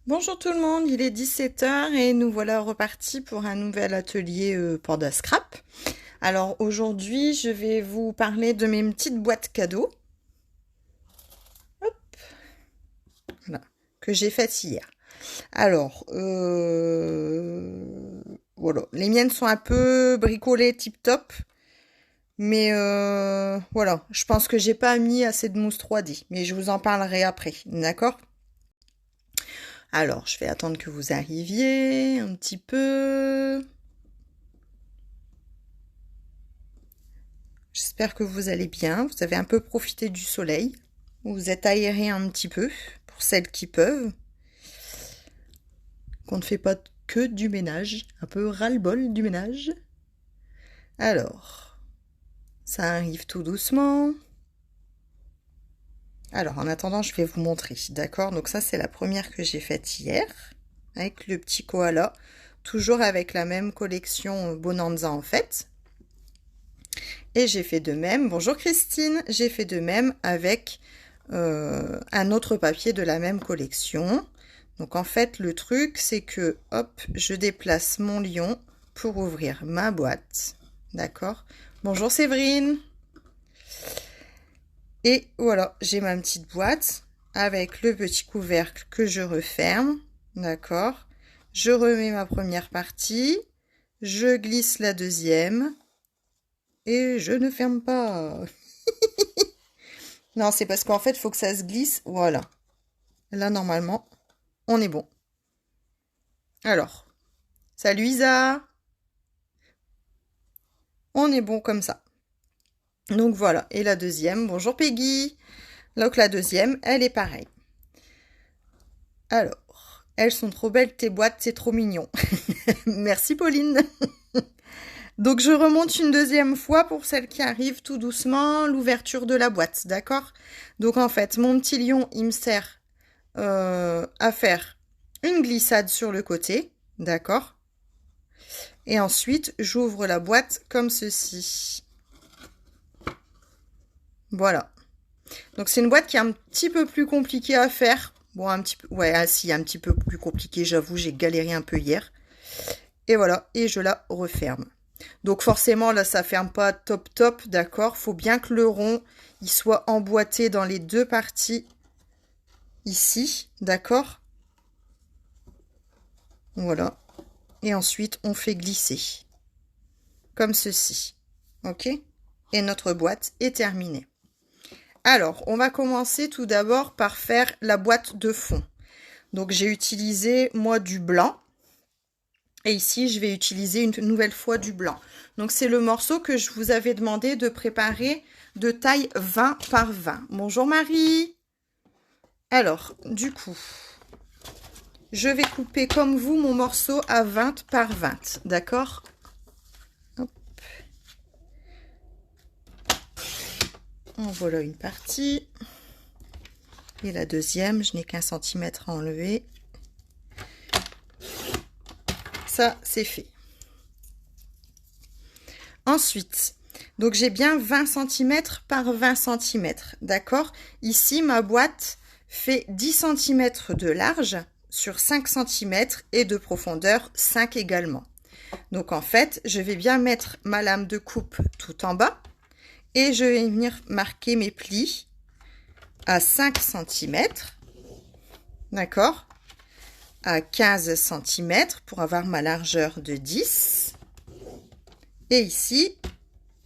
Bonjour tout le monde, il est 17h et nous voilà repartis pour un nouvel atelier Panda Scrap. Alors aujourd'hui, je vais vous parler de mes petites boîtes cadeaux. Hop, voilà, que j'ai faites hier. Alors, voilà, les miennes sont un peu bricolées tip-top. Mais voilà, je pense que j'ai pas mis assez de mousse 3D, mais je vous en parlerai après, d'accord? Alors, je vais attendre que vous arriviez un petit peu. J'espère que vous allez bien. Vous avez un peu profité du soleil. Vous êtes aéré un petit peu, pour celles qui peuvent. Qu'on ne fait pas que du ménage. Un peu ras-le-bol du ménage. Alors, ça arrive tout doucement. Alors, en attendant, je vais vous montrer. D'accord? Donc ça, c'est la première que j'ai faite hier. Avec le petit koala. Toujours avec la même collection Bonanza, en fait. Et j'ai fait de même, bonjour Christine, j'ai fait de même avec un autre papier de la même collection. Donc en fait, le truc, c'est que, hop, je déplace mon lion pour ouvrir ma boîte. D'accord? Bonjour Séverine. Et voilà, j'ai ma petite boîte avec le petit couvercle que je referme. D'accord? Je remets ma première partie. Je glisse la deuxième. Et je ne ferme pas. Non, c'est parce qu'en fait, il faut que ça se glisse. Voilà. Là, normalement, on est bon. Alors, salut Isa. On est bon comme ça. Donc voilà. Et la deuxième, bonjour Peggy. Donc la deuxième, elle est pareille. Alors, elles sont trop belles tes boîtes, c'est trop mignon. Merci Pauline. Donc je remonte une deuxième fois pour celle qui arrive tout doucement, l'ouverture de la boîte, d'accord? Donc en fait, mon petit lion, il me sert à faire une glissade sur le côté, d'accord? Et ensuite, j'ouvre la boîte comme ceci. Voilà. Donc c'est une boîte qui est un petit peu plus compliquée à faire. Bon, un petit peu, ouais, ah, si, un petit peu plus compliqué, j'avoue, j'ai galéré un peu hier. Et voilà, et je la referme. Donc forcément, là, ça ferme pas top top, d'accord? Faut bien que le rond, il soit emboîté dans les deux parties ici, d'accord? Voilà. Et ensuite, on fait glisser. Comme ceci. Ok? Et notre boîte est terminée. Alors, on va commencer tout d'abord par faire la boîte de fond. Donc, j'ai utilisé, moi, du blanc. Et ici, je vais utiliser une nouvelle fois du blanc. Donc, c'est le morceau que je vous avais demandé de préparer de taille 20 par 20. Bonjour Marie. Alors, du coup, je vais couper comme vous mon morceau à 20 par 20. D'accord? En voilà une partie. Et la deuxième, je n'ai qu'un centimètre à enlever. Ça, c'est fait. Ensuite, donc j'ai bien 20 cm par 20 cm. D'accord? Ici, ma boîte fait 10 cm de large sur 5 cm et de profondeur 5 également. Donc en fait, je vais bien mettre ma lame de coupe tout en bas et je vais venir marquer mes plis à 5 cm. D'accord? À 15 cm pour avoir ma largeur de 10. Et ici,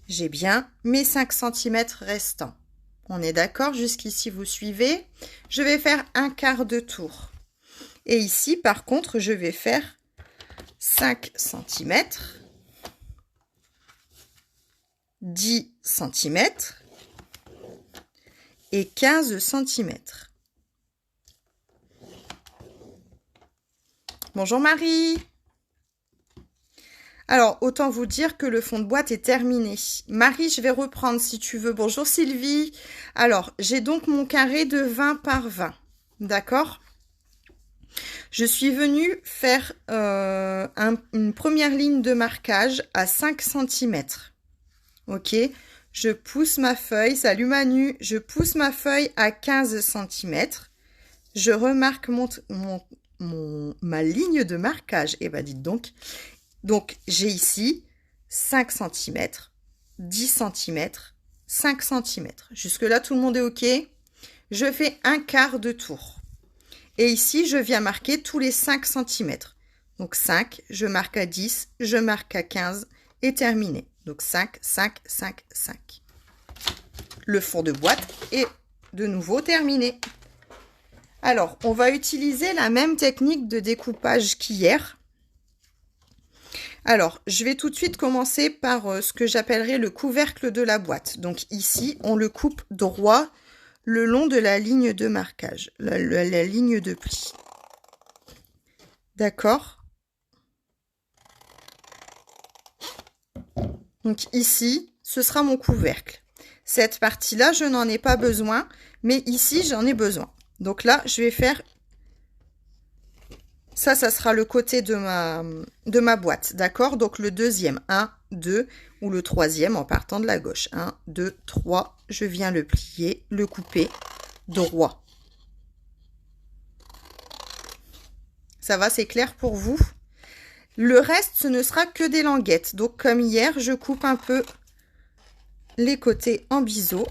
j'ai bien mes 5 cm restants. On est d'accord? Jusqu'ici, vous suivez? Je vais faire un quart de tour. Et ici, par contre, je vais faire 5 cm, 10 cm et 15 cm. Bonjour Marie. Alors, autant vous dire que le fond de boîte est terminé. Marie, je vais reprendre si tu veux. Bonjour Sylvie. Alors, j'ai donc mon carré de 20 par 20. D'accord? Je suis venue faire une première ligne de marquage à 5 cm. Ok? Je pousse ma feuille. Salut Manu. Je pousse ma feuille à 15 cm. Je remarque ma ligne de marquage. Et bah dites donc. Donc j'ai ici 5 cm, 10 cm, 5 cm. Jusque là tout le monde est OK. Je fais un quart de tour. Et ici je viens marquer tous les 5 cm. Donc 5, je marque à 10, je marque à 15 et terminé. Donc 5, 5, 5, 5. Le fond de boîte est de nouveau terminé. Alors, on va utiliser la même technique de découpage qu'hier. Alors, je vais tout de suite commencer par ce que j'appellerai le couvercle de la boîte. Donc ici, on le coupe droit le long de la ligne de marquage, la ligne de pli. D'accord? Donc ici, ce sera mon couvercle. Cette partie-là, je n'en ai pas besoin, mais ici, j'en ai besoin. Donc là, je vais faire... Ça sera le côté de ma boîte, d'accord? Donc le deuxième, 1, 2, ou le troisième en partant de la gauche. 1, 2, 3, je viens le plier, le couper droit. Ça va, c'est clair pour vous? Le reste, ce ne sera que des languettes. Donc comme hier, je coupe un peu les côtés en biseau.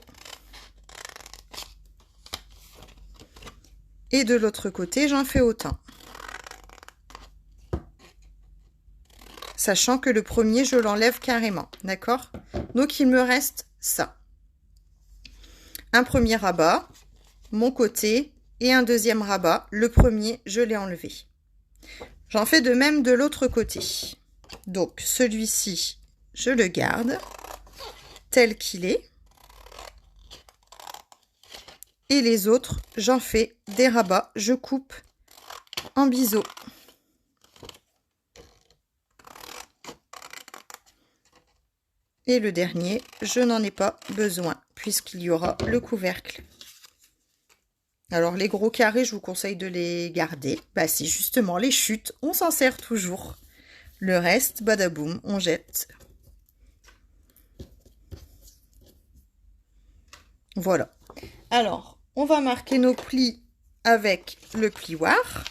Et de l'autre côté, j'en fais autant. Sachant que le premier, je l'enlève carrément, d'accord? Donc, il me reste ça. Un premier rabat, mon côté, et un deuxième rabat. Le premier, je l'ai enlevé. J'en fais de même de l'autre côté. Donc, celui-ci, je le garde tel qu'il est. Et les autres, j'en fais des rabats. Je coupe en biseau. Et le dernier, je n'en ai pas besoin puisqu'il y aura le couvercle. Alors les gros carrés, je vous conseille de les garder. Bah c'est justement les chutes, on s'en sert toujours. Le reste, badaboum, on jette. Voilà. Alors, on va marquer nos plis avec le plioir.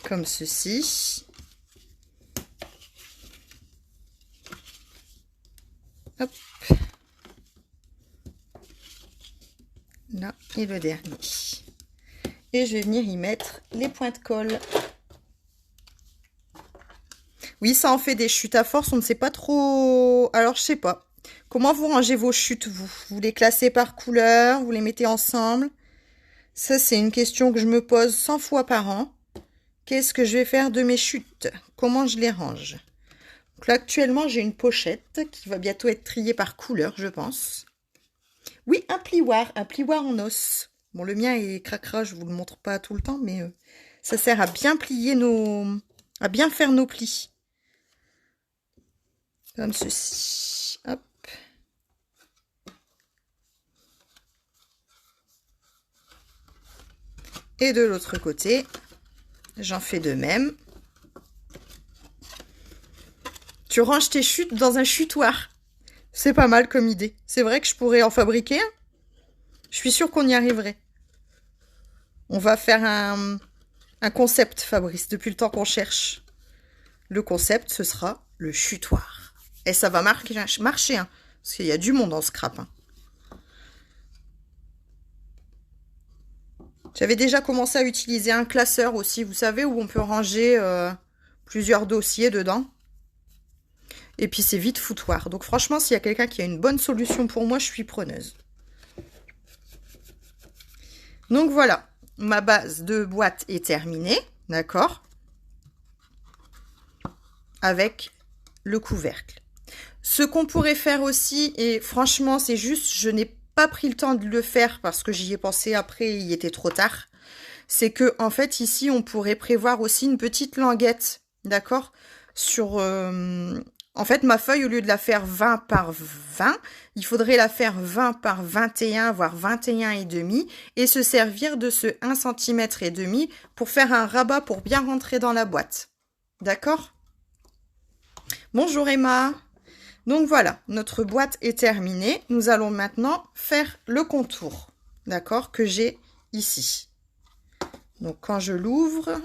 Comme ceci. Hop. Là, et le dernier. Et je vais venir y mettre les points de colle. Oui, ça en fait des chutes à force, on ne sait pas trop... Alors, je sais pas. Comment vous rangez vos chutes, vous? Vous les classez par couleur? Vous les mettez ensemble? Ça, c'est une question que je me pose 100 fois par an. Qu'est-ce que je vais faire de mes chutes? Comment je les range? Donc là, actuellement, j'ai une pochette qui va bientôt être triée par couleur, je pense. Oui, un plioir en os. Bon, le mien est cracra, je vous le montre pas tout le temps, mais ça sert à bien plier à bien faire nos plis. Comme ceci. Hop. Et de l'autre côté, j'en fais de même. Tu ranges tes chutes dans un chutoir. C'est pas mal comme idée. C'est vrai que je pourrais en fabriquer un. Je suis sûre qu'on y arriverait. On va faire un concept, Fabrice, depuis le temps qu'on cherche. Le concept, ce sera le chutoir. Et ça va marcher, hein, parce qu'il y a du monde en scrap. Hein. J'avais déjà commencé à utiliser un classeur aussi, vous savez, où on peut ranger plusieurs dossiers dedans. Et puis c'est vite foutoir. Donc franchement, s'il y a quelqu'un qui a une bonne solution pour moi, je suis preneuse. Donc voilà, ma base de boîte est terminée, d'accord? Avec le couvercle. Ce qu'on pourrait faire aussi, et franchement, c'est juste, je n'ai pas pris le temps de le faire parce que j'y ai pensé après, il était trop tard. C'est que, en fait, ici, on pourrait prévoir aussi une petite languette, d'accord? Sur... En fait, ma feuille, au lieu de la faire 20 par 20, il faudrait la faire 20 par 21, voire 21 et demi, et se servir de ce 1 cm et demi pour faire un rabat pour bien rentrer dans la boîte. D'accord? Bonjour Emma. Donc voilà, notre boîte est terminée. Nous allons maintenant faire le contour, d'accord, que j'ai ici. Donc quand je l'ouvre,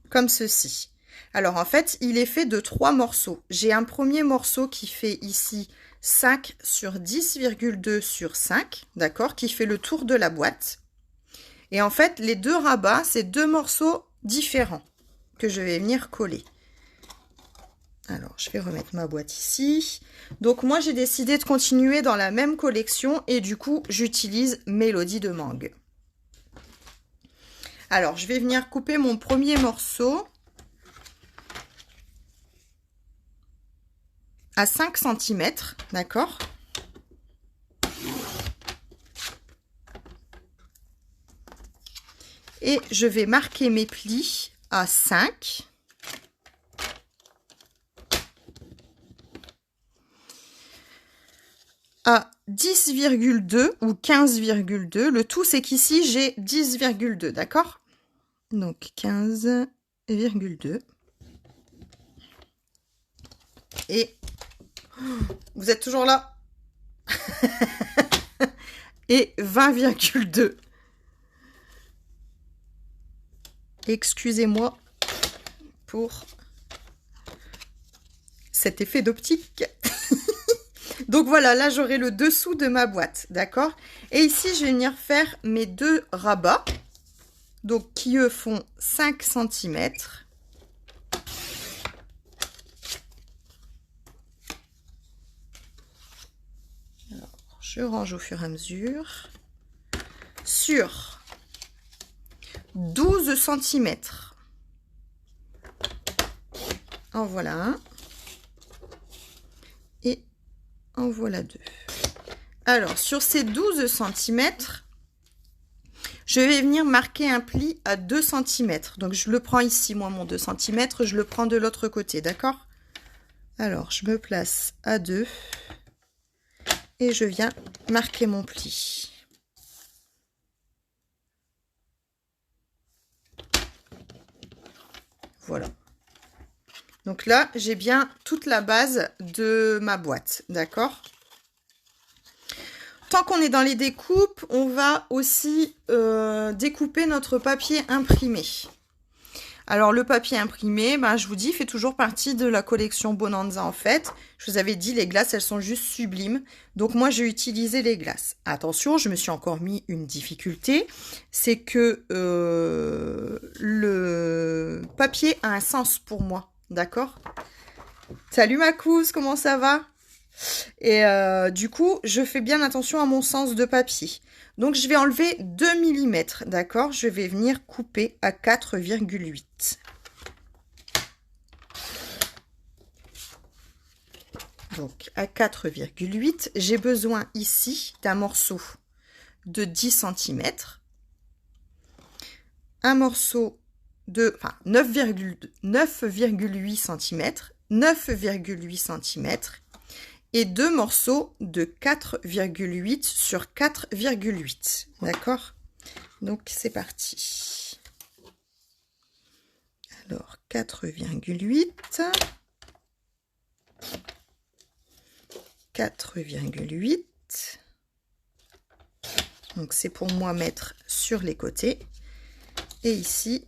comme ceci. Alors en fait, il est fait de 3 morceaux. J'ai un premier morceau qui fait ici 5 sur 10,2 sur 5, d'accord, qui fait le tour de la boîte. Et en fait, les deux rabats, c'est 2 morceaux différents que je vais venir coller. Alors, je vais remettre ma boîte ici. Donc moi, j'ai décidé de continuer dans la même collection et du coup, j'utilise Mélodie de Mangue. Alors, je vais venir couper mon premier morceau à 5 cm, d'accord? Et je vais marquer mes plis à 5. À 10,2 ou 15,2. Le tout, c'est qu'ici, j'ai 10,2, d'accord? Donc, 15,2. Et vous êtes toujours là? Et 20,2. Excusez-moi pour cet effet d'optique. Donc voilà, là j'aurai le dessous de ma boîte, d'accord? Et ici, je vais venir faire mes 2 rabats, donc qui eux font 5 cm. Alors, je range au fur et à mesure. Sur 12 cm. En voilà un. Et en voilà 2. Alors, sur ces 12 cm, je vais venir marquer un pli à 2 cm. Donc, je le prends ici, moi, mon 2 cm. Je le prends de l'autre côté, d'accord? Alors, je me place à 2. Et je viens marquer mon pli. Voilà. Donc là, j'ai bien toute la base de ma boîte, d'accord? Tant qu'on est dans les découpes, on va aussi découper notre papier imprimé. Alors le papier imprimé, ben, je vous dis, fait toujours partie de la collection Bonanza en fait. Je vous avais dit, les glaces, elles sont juste sublimes. Donc moi, j'ai utilisé les glaces. Attention, je me suis encore mis une difficulté. C'est que le papier a un sens pour moi. D'accord? Salut ma couse, comment ça va? Et du coup, je fais bien attention à mon sens de papier. Donc, je vais enlever 2 mm, d'accord? Je vais venir couper à 4,8. Donc, à 4,8, j'ai besoin ici d'un morceau de 10 cm. Un morceau de 9,8 cm. 9,8 cm. Et 2 morceaux de 4,8 sur 4,8. D'accord? Donc, c'est parti. Alors, 4,8. 4,8. Donc, c'est pour moi mettre sur les côtés. Et ici,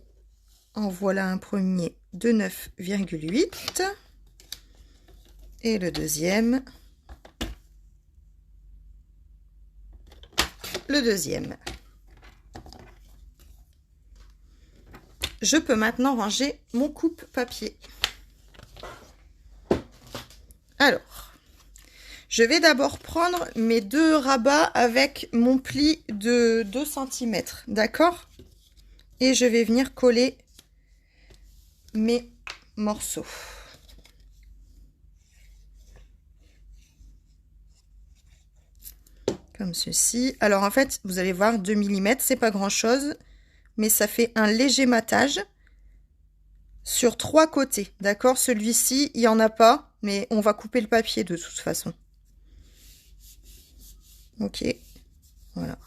en voilà un premier de 9,8. Et le deuxième. Le deuxième. Je peux maintenant ranger mon coupe-papier. Alors, je vais d'abord prendre mes 2 rabats avec mon pli de 2 cm, d'accord? Et je vais venir coller mes morceaux. Comme ceci. Alors en fait, vous allez voir, 2 mm, c'est pas grand chose, mais ça fait un léger matage sur 3 côtés, d'accord? Celui-ci, il n'y en a pas, mais on va couper le papier de toute façon. Ok, voilà.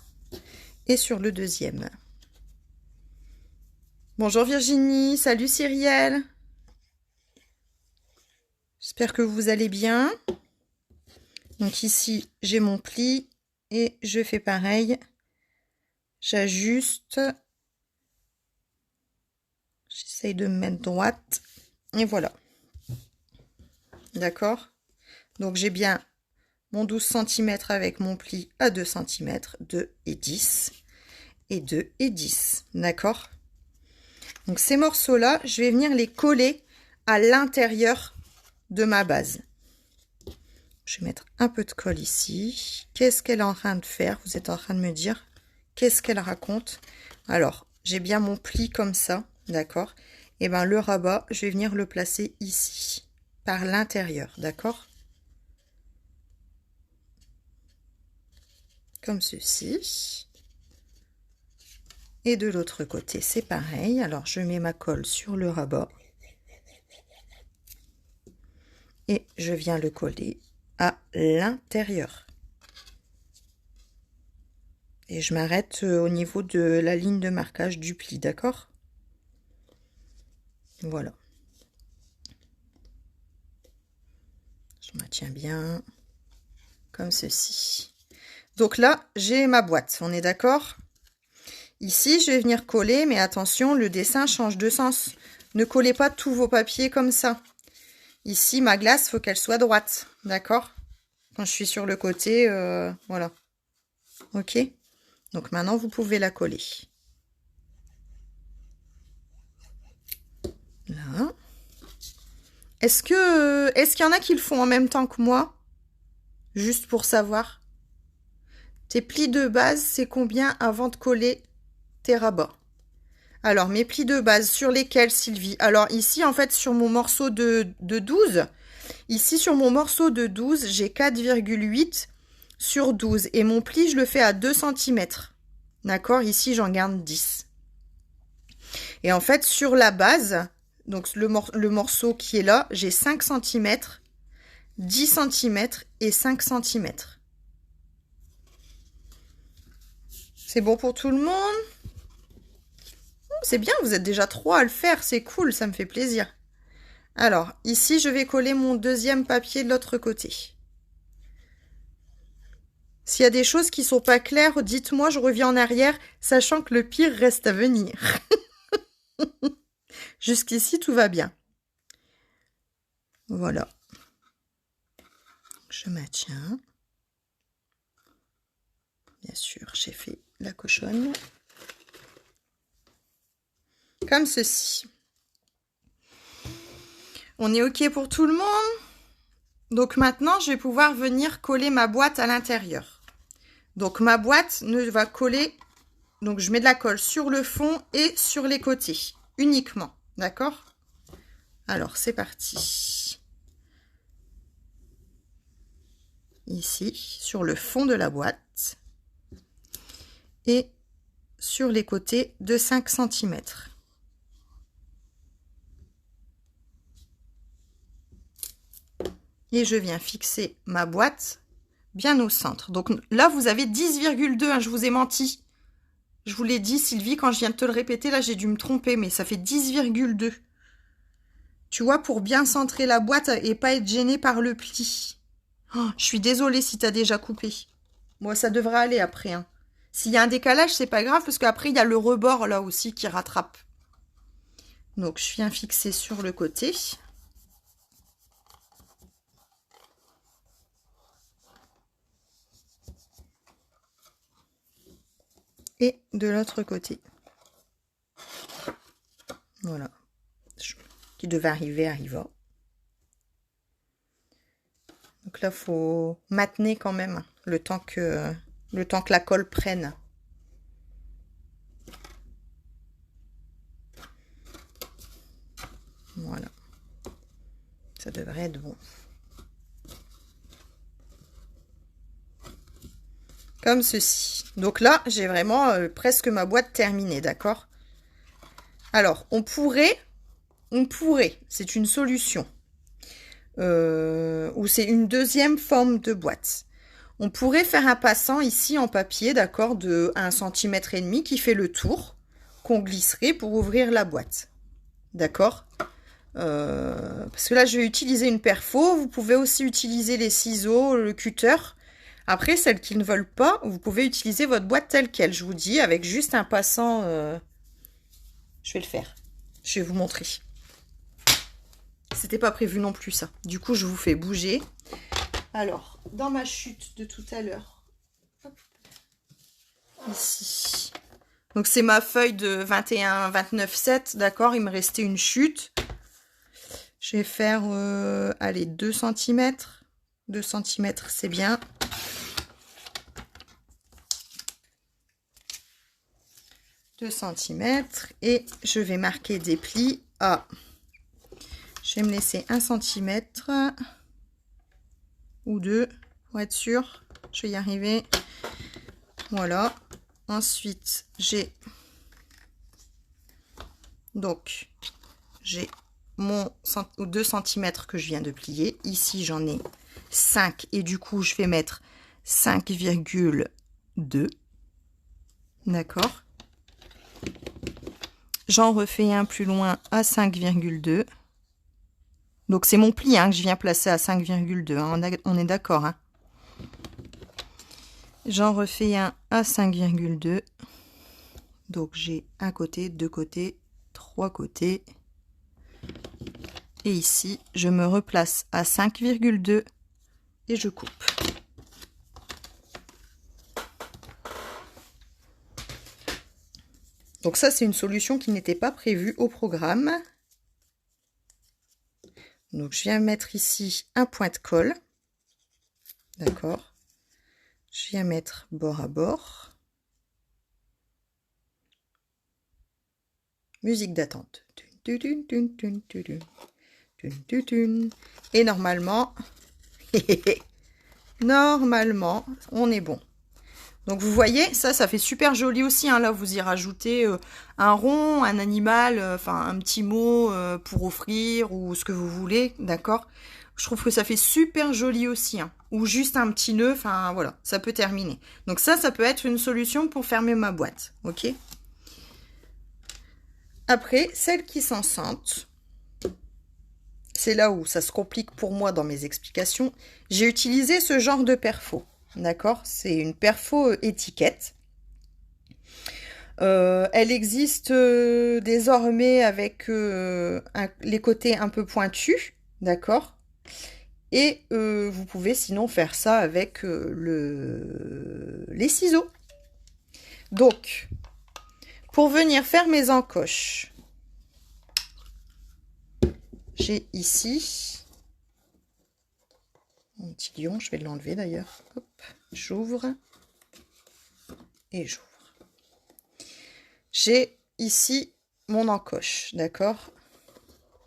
Et sur le deuxième. Bonjour Virginie, salut Cyrielle. J'espère que vous allez bien. Donc ici, j'ai mon pli et je fais pareil. J'ajuste. J'essaye de me mettre droite. Et voilà. D'accord? Donc j'ai bien mon 12 cm avec mon pli à 2 cm, 2 et 10. Et 2 et 10. D'accord? Donc ces morceaux-là, je vais venir les coller à l'intérieur de ma base. Je vais mettre un peu de colle ici. Qu'est-ce qu'elle est en train de faire? Vous êtes en train de me dire, qu'est-ce qu'elle raconte? Alors, j'ai bien mon pli comme ça, d'accord? Et bien le rabat, je vais venir le placer ici, par l'intérieur, d'accord? Comme ceci. Et de l'autre côté, c'est pareil. Alors, je mets ma colle sur le rabat. Et je viens le coller à l'intérieur. Et je m'arrête au niveau de la ligne de marquage du pli, d'accord? Voilà. Je maintiens bien, comme ceci. Donc là, j'ai ma boîte, on est d'accord? Ici, je vais venir coller, mais attention, le dessin change de sens. Ne collez pas tous vos papiers comme ça. Ici, ma glace, il faut qu'elle soit droite, d'accord? Quand je suis sur le côté, voilà. Ok? Donc maintenant, vous pouvez la coller. Là. Est-ce qu'il y en a qui le font en même temps que moi? Juste pour savoir. Tes plis de base, c'est combien avant de coller tes rabats? Alors, mes plis de base, sur lesquels, Sylvie? Alors, ici, en fait, sur mon morceau de 12, ici, sur mon morceau de 12, j'ai 4,8 sur 12. Et mon pli, je le fais à 2 cm. D'accord? Ici, j'en garde 10. Et en fait, sur la base, donc le morceau qui est là, j'ai 5 cm, 10 cm et 5 cm. C'est bon pour tout le monde? C'est bien, vous êtes déjà 3 à le faire, c'est cool, ça me fait plaisir. Alors, ici, je vais coller mon deuxième papier de l'autre côté. S'il y a des choses qui sont pas claires, dites-moi, je reviens en arrière, sachant que le pire reste à venir. Jusqu'ici, tout va bien. Voilà. Je maintiens. Bien sûr, j'ai fait la cochonne. Comme ceci. On est OK pour tout le monde? Donc maintenant, je vais pouvoir venir coller ma boîte à l'intérieur. Donc ma boîte ne va coller... Donc je mets de la colle sur le fond et sur les côtés. Uniquement. D'accord? Alors, c'est parti. Ici, sur le fond de la boîte. Et sur les côtés de 5 cm. Et je viens fixer ma boîte bien au centre. Donc là, vous avez 10,2, hein, je vous ai menti. Je vous l'ai dit, Sylvie, quand je viens de te le répéter, là, j'ai dû me tromper, mais ça fait 10,2. Tu vois, pour bien centrer la boîte et pas être gênée par le pli. Oh, je suis désolée si tu as déjà coupé. Moi, ça devrait aller après. Hein. S'il y a un décalage, c'est pas grave, parce qu'après, il y a le rebord là aussi qui rattrape. Donc, je viens fixer sur le côté. Et de l'autre côté. Voilà. Qui devait arriver, arriva. Donc là, il faut maintenir quand même le temps que la colle prenne. Voilà. Ça devrait être bon. Comme ceci. Donc là, j'ai vraiment presque ma boîte terminée, d'accord? Alors, on pourrait, c'est une solution. Ou c'est une deuxième forme de boîte. On pourrait faire un passant ici en papier, d'accord, de 1,5 cm qui fait le tour, qu'on glisserait pour ouvrir la boîte. D'accord? Parce que là, je vais utiliser une perfo. Vous pouvez aussi utiliser les ciseaux, le cutter. Après, celles qui ne veulent pas, vous pouvez utiliser votre boîte telle qu'elle, je vous dis, avec juste un passant. Je vais le faire. Je vais vous montrer. C'était pas prévu non plus, ça. Du coup, je vous fais bouger. Alors, dans ma chute de tout à l'heure, ici. Donc, c'est ma feuille de 21, 29, 7, d'accord? Il me restait une chute. Je vais faire, allez, 2 cm. 2 cm, c'est bien. Centimètres et je vais marquer des plis à, je vais me laisser 1 cm ou 2 pour être sûr, je vais y arriver. Voilà, ensuite j'ai mon 2 cm que je viens de plier. Ici j'en ai 5 et du coup je vais mettre 5,2, d'accord. J'en refais un plus loin à 5,2. Donc, c'est mon pli que je viens placer à 5,2. On est d'accord. Hein. J'en refais un à 5,2. Donc, j'ai un côté, 2 côtés, 3 côtés. Et ici, je me replace à 5,2 et je coupe. Donc ça, c'est une solution qui n'était pas prévue au programme. Donc, je viens mettre ici un point de colle. D'accord. Je viens mettre bord à bord. Musique d'attente. Et normalement, normalement, on est bon. Donc vous voyez, ça fait super joli aussi. Hein. Là, vous y rajoutez un rond, un animal, enfin un petit mot pour offrir ou ce que vous voulez, d'accord. Je trouve que ça fait super joli aussi. Hein. Ou juste un petit nœud, enfin voilà, ça peut terminer. Donc ça peut être une solution pour fermer ma boîte, ok. Après, celles qui s'en sentent, c'est là où ça se complique pour moi dans mes explications. J'ai utilisé ce genre de perfo. D'accord, c'est une perfo étiquette. Elle existe désormais avec les côtés un peu pointus, d'accord. Et vous pouvez sinon faire ça avec les ciseaux. Donc, pour venir faire mes encoches, j'ai ici mon petit lion, je vais l'enlever d'ailleurs. Hop, j'ouvre et j'ouvre. J'ai ici mon encoche, d'accord?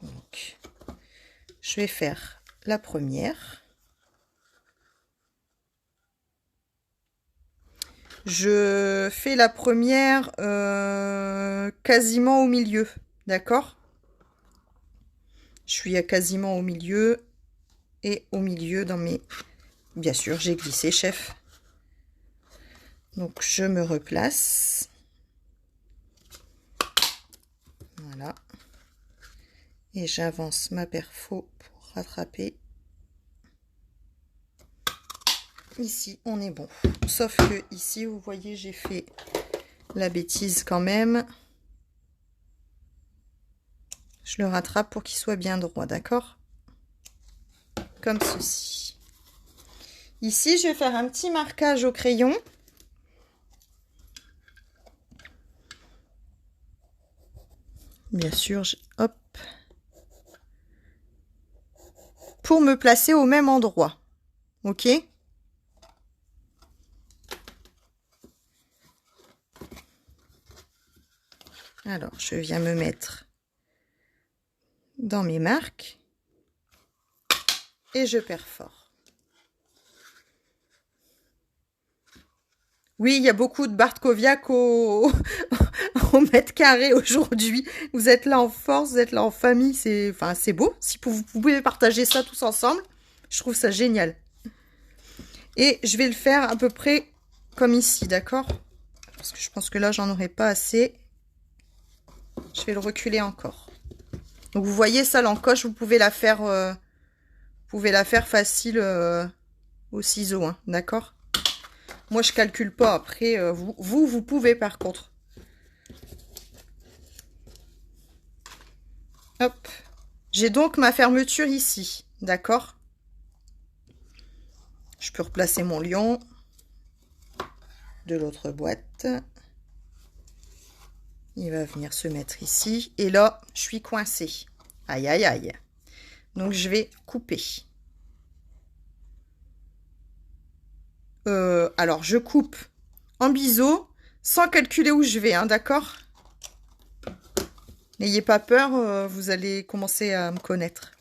Donc, je vais faire la première. Je fais la première quasiment au milieu, d'accord? Je suis quasiment au milieu et au milieu dans mes... Bien sûr, j'ai glissé, chef. Donc, je me replace. Voilà. Et j'avance ma perfo pour rattraper. Ici, on est bon. Sauf que ici, vous voyez, j'ai fait la bêtise quand même. Je le rattrape pour qu'il soit bien droit, d'accord? Comme ceci. Ici, je vais faire un petit marquage au crayon. Bien sûr, hop. Pour me placer au même endroit. Ok? Alors, je viens me mettre dans mes marques. Et je perfore. Oui, il y a beaucoup de Bartkowiak au mètre carré aujourd'hui. Vous êtes là en force, vous êtes là en famille. C'est beau. Si vous pouvez partager ça tous ensemble, je trouve ça génial. Et je vais le faire à peu près comme ici, d'accord? Parce que je pense que là, j'en aurai pas assez. Je vais le reculer encore. Donc vous voyez ça, l'encoche, vous pouvez la faire facile au ciseau, hein, d'accord? Moi je calcule pas. Après vous pouvez par contre. Hop. J'ai donc ma fermeture ici, d'accord? Je peux replacer mon lion de l'autre boîte. Il va venir se mettre ici. Et là, je suis coincée. Aïe, aïe, aïe. Donc, je vais couper. Alors, je coupe en biseau sans calculer où je vais, hein, d'accord? N'ayez pas peur, vous allez commencer à me connaître.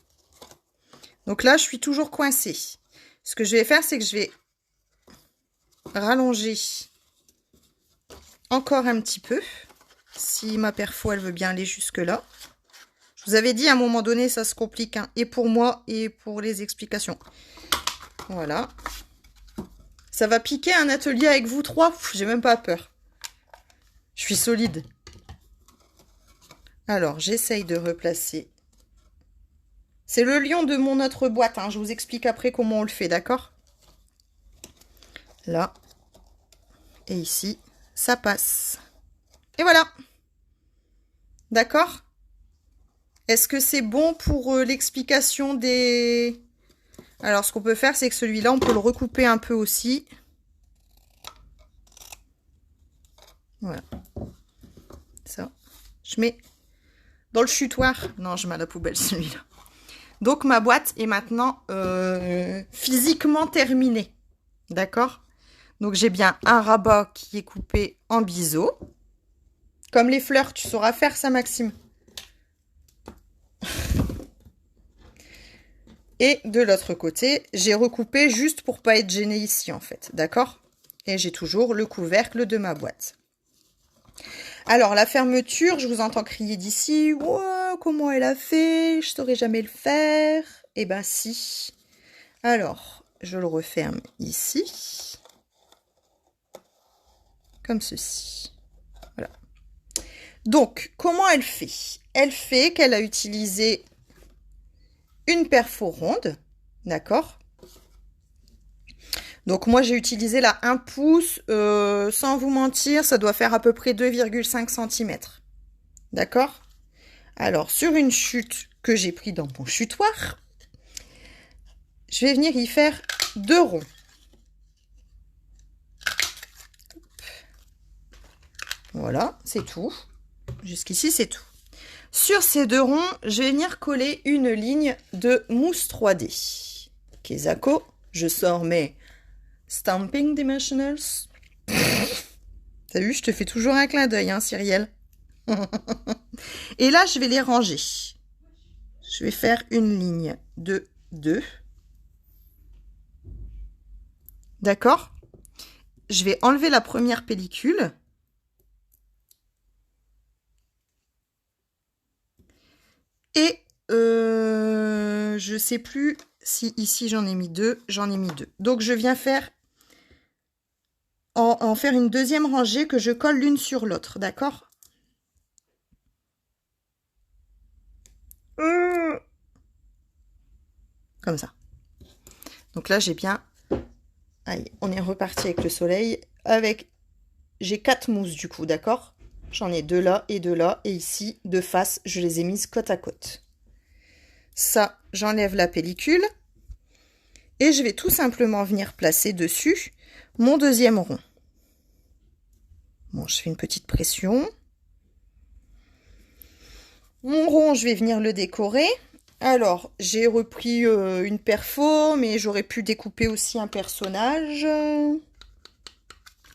Donc là, je suis toujours coincée. Ce que je vais faire, c'est que je vais rallonger encore un petit peu. Si ma perfo, elle veut bien aller jusque-là. Je vous avais dit, à un moment donné, ça se complique. Hein, et pour moi, et pour les explications. Voilà. Ça va piquer un atelier avec vous trois. J'ai même pas peur. Je suis solide. Alors, j'essaye de replacer. C'est le lion de mon autre boîte. Hein, je vous explique après comment on le fait, d'accord? Là. Et ici, ça passe. Et voilà. D'accord? Est-ce que c'est bon pour l'explication des... Alors, ce qu'on peut faire, c'est que celui-là, on peut le recouper un peu aussi. Voilà. Ça. Je mets dans le chutoir. Non, je mets à la poubelle, celui-là. Donc, ma boîte est maintenant physiquement terminée. D'accord? Donc, j'ai bien un rabat qui est coupé en biseau. Comme les fleurs, tu sauras faire ça, Maxime. Et de l'autre côté, j'ai recoupé juste pour pas être gênée ici, en fait. D'accord? Et j'ai toujours le couvercle de ma boîte. Alors, la fermeture, je vous entends crier d'ici. Wow, comment elle a fait? Je saurais jamais le faire. Eh ben, si. Alors, je le referme ici. Comme ceci. Voilà. Donc, comment elle fait? Elle fait qu'elle a utilisé une perfo ronde. D'accord? Donc, moi, j'ai utilisé la 1 pouce. Sans vous mentir, ça doit faire à peu près 2,5 cm. D'accord? Alors, sur une chute que j'ai pris dans mon chutoir, je vais venir y faire 2 ronds. Voilà, c'est tout. Jusqu'ici, c'est tout. Sur ces 2 ronds, je vais venir coller une ligne de mousse 3D. Kezako, je sors mes Stamping Dimensionals. T'as vu, je te fais toujours un clin d'œil, hein, Cyrielle. Et là, je vais les ranger. Je vais faire une ligne de 2. D'accord? Je vais enlever la première pellicule. Et je sais plus si ici j'en ai mis 2. J'en ai mis 2. Donc je viens faire en faire une deuxième rangée que je colle l'une sur l'autre. D'accord? Comme ça. Donc là j'ai bien... Allez, on est reparti avec le soleil. J'ai 4 mousses du coup, d'accord? J'en ai 2 là et 2 là. Et ici, de face, je les ai mises côte à côte. Ça, j'enlève la pellicule. Et je vais tout simplement venir placer dessus mon deuxième rond. Bon, je fais une petite pression. Mon rond, je vais venir le décorer. Alors, j'ai repris une perfo, mais j'aurais pu découper aussi un personnage.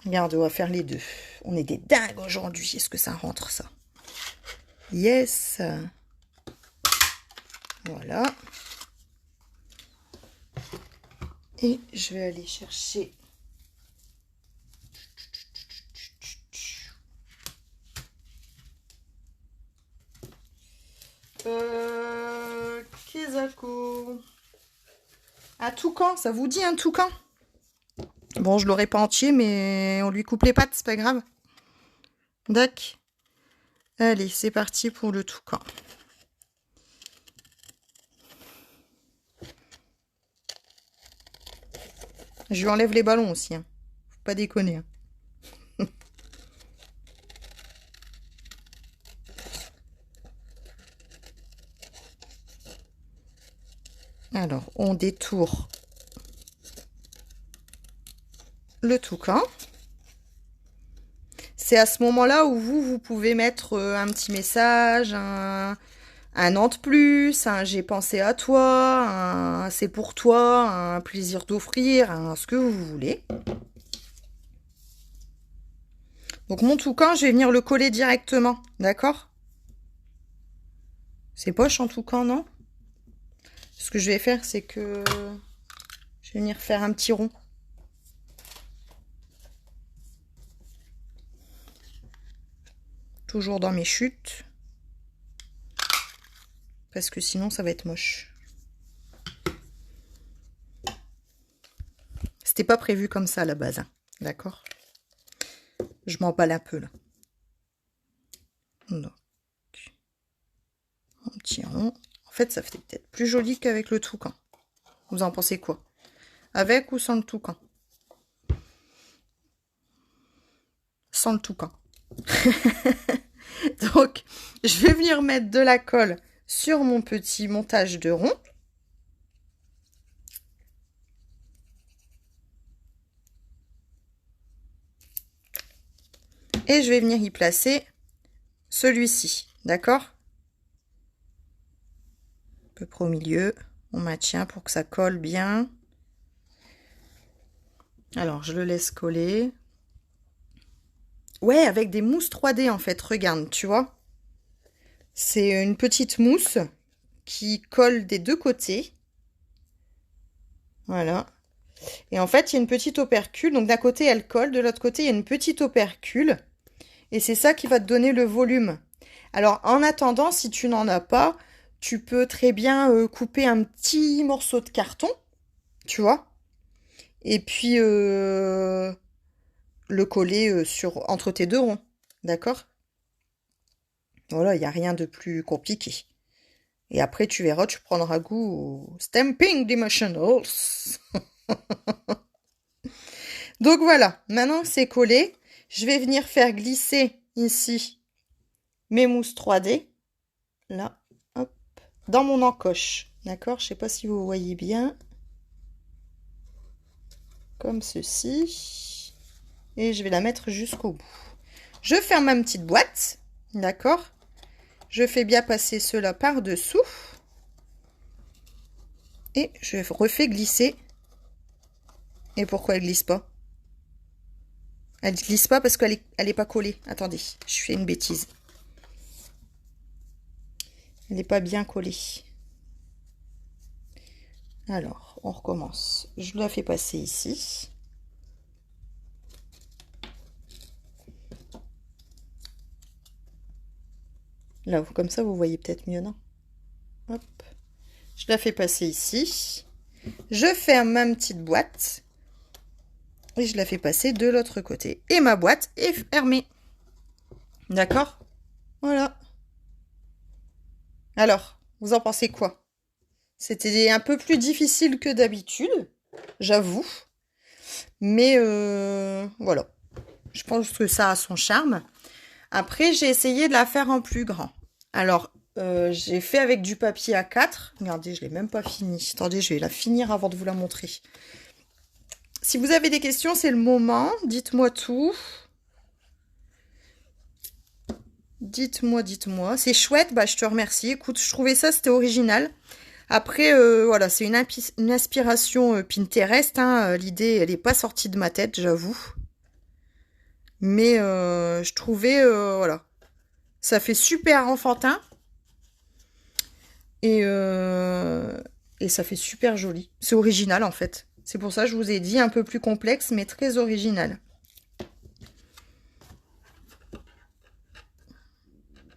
Regarde, on va faire les deux. On est des dingues aujourd'hui. Est-ce que ça rentre, ça? Yes. Voilà. Et je vais aller chercher... Kezako. Un toucan, ça vous dit un toucan? Bon, je l'aurai pas entier, mais on lui coupe les pattes, c'est pas grave. Dac. Allez, c'est parti pour le toucan. Je lui enlève les ballons aussi. Hein. Faut pas déconner. Hein. Alors, on détourne le toucan. C'est à ce moment-là où vous pouvez mettre un petit message, un an de plus, un j'ai pensé à toi, un c'est pour toi, un plaisir d'offrir, ce que vous voulez. Donc mon toucan, je vais venir le coller directement, d'accord? C'est poche en toucan, non? Ce que je vais faire, c'est que je vais venir faire un petit rond. Toujours dans mes chutes. Parce que sinon, ça va être moche. C'était pas prévu comme ça à la base, hein. D'accord? Je m'emballe un peu là. Donc, un petit rond. En fait, ça fait peut-être plus joli qu'avec le toucan. Vous en pensez quoi? Avec ou sans le toucan? Sans le toucan. Donc, je vais venir mettre de la colle sur mon petit montage de rond. Et je vais venir y placer celui-ci, d'accord? À peu près au milieu, on maintient pour que ça colle bien. Alors, je le laisse coller. Ouais, avec des mousses 3D en fait, regarde, tu vois. C'est une petite mousse qui colle des deux côtés. Voilà. Et en fait, il y a une petite opercule. Donc d'un côté, elle colle, de l'autre côté, il y a une petite opercule. Et c'est ça qui va te donner le volume. Alors, en attendant, si tu n'en as pas, tu peux très bien couper un petit morceau de carton, tu vois. Et puis, le coller entre tes deux ronds. D'accord? Voilà, il n'y a rien de plus compliqué. Et après, tu verras, tu prendras goût au Stamping Dimensionals. Donc voilà, maintenant que c'est collé, je vais venir faire glisser ici mes mousses 3D. Là, hop, dans mon encoche. D'accord? Je ne sais pas si vous voyez bien. Comme ceci. Et je vais la mettre jusqu'au bout. Je ferme ma petite boîte. D'accord? Je fais bien passer cela par-dessous. Et je refais glisser. Et pourquoi elle glisse pas? Elle glisse pas parce qu'elle est pas collée. Attendez, je fais une bêtise. Elle n'est pas bien collée. Alors, on recommence. Je la fais passer ici. Là, comme ça, vous voyez peut-être mieux, non? Hop. Je la fais passer ici. Je ferme ma petite boîte. Et je la fais passer de l'autre côté. Et ma boîte est fermée. D'accord? Voilà. Alors, vous en pensez quoi? C'était un peu plus difficile que d'habitude, j'avoue. Mais voilà. Je pense que ça a son charme. Après, j'ai essayé de la faire en plus grand. Alors, j'ai fait avec du papier A4. Regardez, je ne l'ai même pas fini. Attendez, je vais la finir avant de vous la montrer. Si vous avez des questions, c'est le moment. Dites-moi tout. Dites-moi. C'est chouette, bah, je te remercie. Écoute, je trouvais ça, c'était original. Après, voilà, c'est une inspiration Pinterest. Hein. L'idée, elle n'est pas sortie de ma tête, j'avoue. Mais je trouvais, voilà, ça fait super enfantin. Et ça fait super joli. C'est original, en fait. C'est pour ça que je vous ai dit un peu plus complexe, mais très original.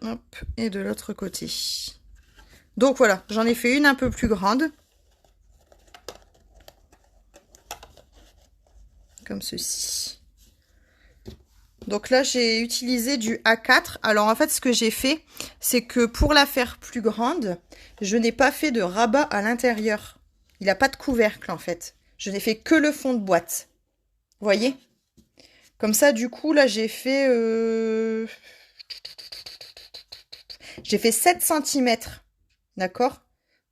Hop, et de l'autre côté. Donc voilà, j'en ai fait une un peu plus grande. Comme ceci. Donc là, j'ai utilisé du A4. Alors en fait, ce que j'ai fait, c'est que pour la faire plus grande, je n'ai pas fait de rabat à l'intérieur. Il n'a pas de couvercle en fait. Je n'ai fait que le fond de boîte. Vous voyez? Comme ça, du coup, là, j'ai fait 7 cm. D'accord?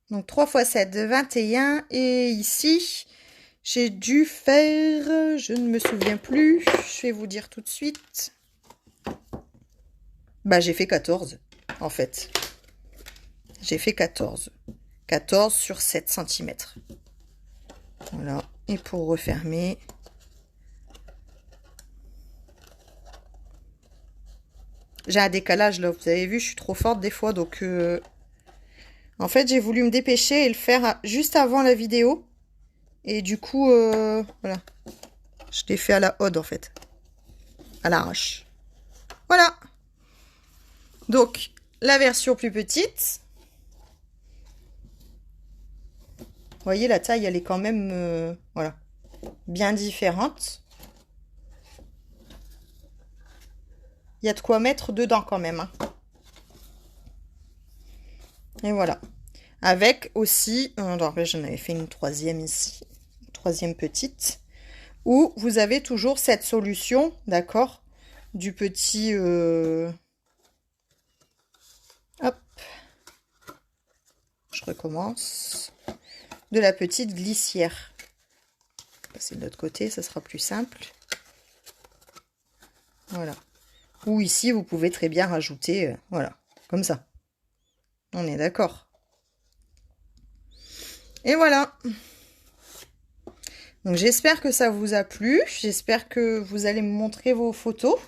Donc 3 x 7, 21. Et ici, j'ai dû faire... Je ne me souviens plus. Je vais vous dire tout de suite. Bah, j'ai fait 14, en fait. J'ai fait 14. 14 sur 7 cm. Voilà. Et pour refermer... J'ai un décalage, là. Vous avez vu, je suis trop forte des fois, donc... En fait, j'ai voulu me dépêcher et le faire juste avant la vidéo. Et du coup, voilà. Je l'ai fait à la ode, en fait. À l'arrache. Voilà. Donc, la version plus petite. Vous voyez, la taille, elle est quand même, voilà, bien différente. Il y a de quoi mettre dedans quand même. Hein. Et voilà. Avec aussi, alors là, j'en avais fait une troisième ici. Une troisième petite. Où vous avez toujours cette solution, d'accord, du petit... Hop. Je recommence. De la petite glissière. Passer de l'autre côté, ça sera plus simple. Voilà. Ou ici, vous pouvez très bien rajouter, voilà, comme ça. On est d'accord. Et voilà. Donc j'espère que ça vous a plu. J'espère que vous allez me montrer vos photos.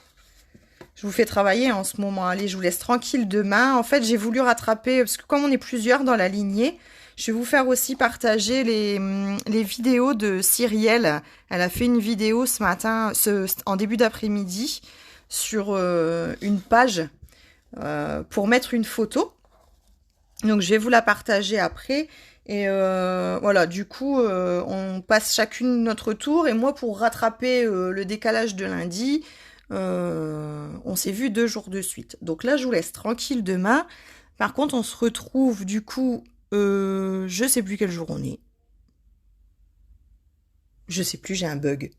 Je vous fais travailler en ce moment. Allez, je vous laisse tranquille demain. En fait, j'ai voulu rattraper, parce que comme on est plusieurs dans la lignée, je vais vous faire aussi partager les vidéos de Cyrielle. Elle a fait une vidéo ce matin, en début d'après-midi, sur une page pour mettre une photo. Donc, je vais vous la partager après. Et voilà, du coup, on passe chacune notre tour. Et moi, pour rattraper le décalage de lundi, on s'est vu 2 jours de suite. Donc là, je vous laisse tranquille demain. Par contre, on se retrouve du coup, je sais plus quel jour on est. Je sais plus, j'ai un bug.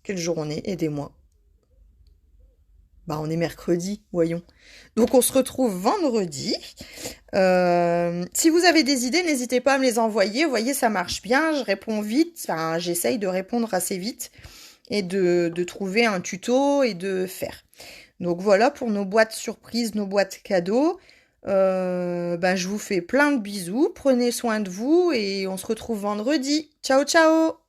Quel jour on est? Aidez-moi. Bah, on est mercredi, voyons. Donc, on se retrouve vendredi. Si vous avez des idées, n'hésitez pas à me les envoyer. Vous voyez, ça marche bien. Je réponds vite. Enfin, j'essaye de répondre assez vite et de trouver un tuto et de faire. Donc, voilà pour nos boîtes surprises, nos boîtes cadeaux. Je vous fais plein de bisous. Prenez soin de vous et on se retrouve vendredi. Ciao, ciao!